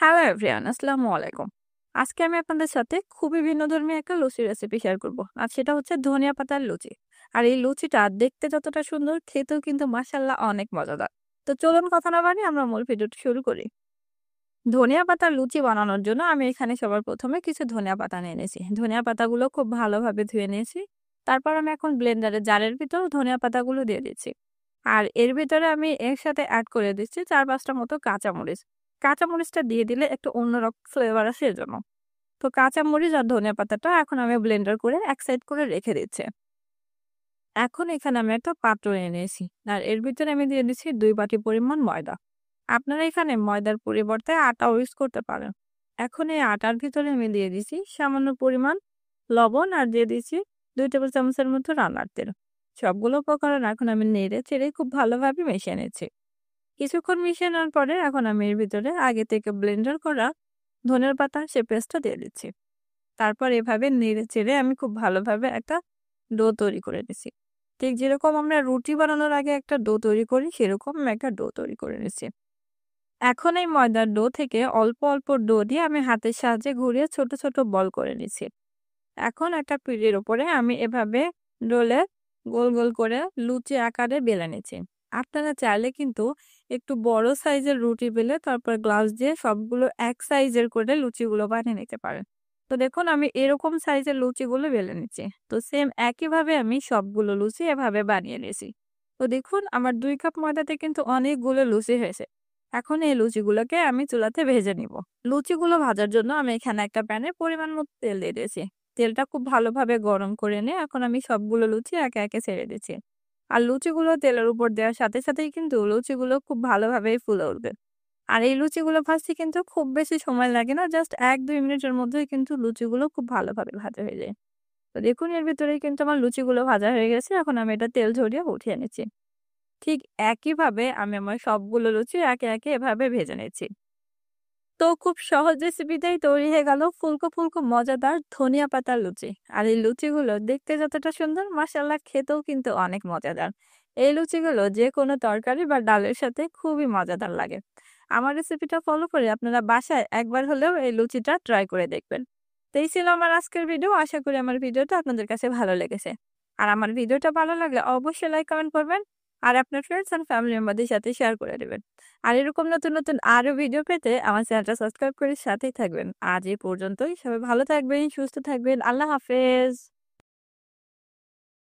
Hello everyone, আসসালামু আলাইকুম। আজকে আমি আপনাদের সাথে খুবই ভিন্নধর্মী একটা লুচি রেসিপি শেয়ার করব। আর সেটা হচ্ছে ধনিয়া পাতার লুচি। আর এই লুচিটা দেখতে যতটা সুন্দর, খেতেও কিন্তু মাশাআল্লাহ অনেক মজাদার। তো চলুন কথা না বাড়িয়ে আমরা মূল ভিডিওটি শুরু করি। ধনিয়া পাতার লুচি বানানোর জন্য আমি এখানে সবার প্রথমে কিছু ধনিয়া পাতা নিয়ে নিয়েছি। ধনিয়া পাতাগুলো খুব ভালোভাবে ধুয়ে নিয়েছি। তারপর আমি এখন জারের ভিতর ধনিয়া পাতাগুলো দিয়ে দিচ্ছি। আর এর ভিতরে আমি এর সাথে এড করে দিচ্ছি ৪-৫ টা মতো কাঁচামরিচ। কাঁচামরিচটা দিয়ে দিলে একটু অন্যরকম ফ্লেভার আসে এজন্য। তো কাঁচামরিচ আর ধনিয়া পাতাটা এখন আমি ব্লেন্ডার করে এক সাইড করে রেখে দিচ্ছি। এখন এখানে আমি একটা পাত্র নিয়ে নিয়েছি। আর এর ভিতরে আমি দিয়ে দিচ্ছি ২ বাটি পরিমাণ ময়দা। আপনারা এখানে ময়দার পরিবর্তে আটাও ইউজ করতে পারেন। এখন এই আটার ভিতরে আমি দিয়ে দিচ্ছি সামান্য পরিমাণ লবণ আর দিয়ে দিচ্ছি ২ টেবিল চামচের মতো রান্নার তেল। সবগুলো উপকরণ এখন আমি নেড়ে চেড়ে খুব ভালোভাবে মিশিয়ে নিচ্ছি। কিছুক্ষণ মিশিয়ে নেওয়ার পরে এখন আমি এর ভিতরে আগে থেকে ব্লেন্ডার করা ধনের পাতা সে পেস্টটা দিয়ে দিচ্ছি। তারপর এভাবে নেড়ে চেড়ে আমি খুব ভালোভাবে একটা ডো তৈরি করে নিচ্ছি। ঠিক যেরকম আমরা রুটি বানানোর আগে একটা ডো তৈরি করি সেরকম আমি একটা ডো তৈরি করে নিচ্ছি। এখন এই ময়দার ডো থেকে অল্প অল্প ডো দিয়ে আমি হাতের সাহায্যে ঘুরিয়ে ছোট ছোট বল করে নিচ্ছি। এখন একটা পিঁড়ির উপরে আমি এভাবে রোলে গোল গোল করে লুচি আকারে বেলে নিচ্ছি। আপনারা চাইলে কিন্তু একটু বড় সাইজের রুটি বেলে তারপর গ্লাস দিয়ে সবগুলো এক সাইজের করে লুচিগুলো বানিয়ে নিতে পারেন। তো দেখুন আমি এরকম সাইজের লুচিগুলো বেলে নিচ্ছি। তো সেম একইভাবে আমি সবগুলো লুচি এভাবে বানিয়ে নিয়েছি। তো দেখুন আমার ২ কাপ ময়দাতে কিন্তু অনেকগুলো লুচি হয়েছে। এখন এই লুচিগুলোকে আমি চুলাতে ভেজে নিব। লুচিগুলো ভাজার জন্য আমি এখানে একটা প্যানে পরিমাণ মতো তেল দিয়ে দিয়েছি। তেলটা খুব ভালোভাবে গরম করে নিয়ে এখন আমি সবগুলো লুচি একে একে ছেড়ে দিচ্ছি। আর লুচিগুলো তেলের উপর দেওয়ার সাথে সাথেই কিন্তু লুচিগুলো খুব ভালোভাবেই ফুলে উঠবে। আর এই লুচিগুলো ভাজতে কিন্তু খুব বেশি সময় লাগে না। জাস্ট ১-২ মিনিটের মধ্যেই কিন্তু লুচিগুলো খুব ভালোভাবে ভাজা হয়ে যায়। তো দেখুন এর ভিতরেই কিন্তু আমার লুচিগুলো ভাজা হয়ে গেছে। এখন আমি এটা তেল ঝরিয়ে উঠিয়ে নিচ্ছি। ঠিক একইভাবে আমি আমার সবগুলো লুচি একে একে এভাবে ভেজে নিচ্ছি। তো খুব সহজ রেসিপিতেই তৈরি হয়ে গেল ফুলকো ফুলকো মজাদার ধনিয়া পাতার লুচি। আর এই লুচিগুলো দেখতে যতটা সুন্দর মাশাআল্লাহ খেতেও কিন্তু অনেক মজাদার। এই লুচিগুলো যে কোনো তরকারি বা ডালের সাথে খুবই মজাদার লাগে। আমার রেসিপিটা ফলো করে আপনারা বাসায় একবার হলেও এই লুচিটা ট্রাই করে দেখবেন। তো এই ছিল আমার আজকের ভিডিও। আশা করি আমার ভিডিওটা আপনাদের কাছে ভালো লেগেছে। আর আমার ভিডিওটা ভালো লাগলে অবশ্যই লাইক কমেন্ট করবেন। আর আপনার ফ্রেন্ডস এন্ড ফ্যামিলি মেম্বারদের সাথে শেয়ার করে দেবেন। আর এরকম নতুন নতুন আরো ভিডিও পেতে আমার চ্যানেলটা সাবস্ক্রাইব করে সাথেই থাকবেন। আজ এই পর্যন্তই। সবাই ভালো থাকবেন, সুস্থ থাকবেন। আল্লাহ হাফেজ।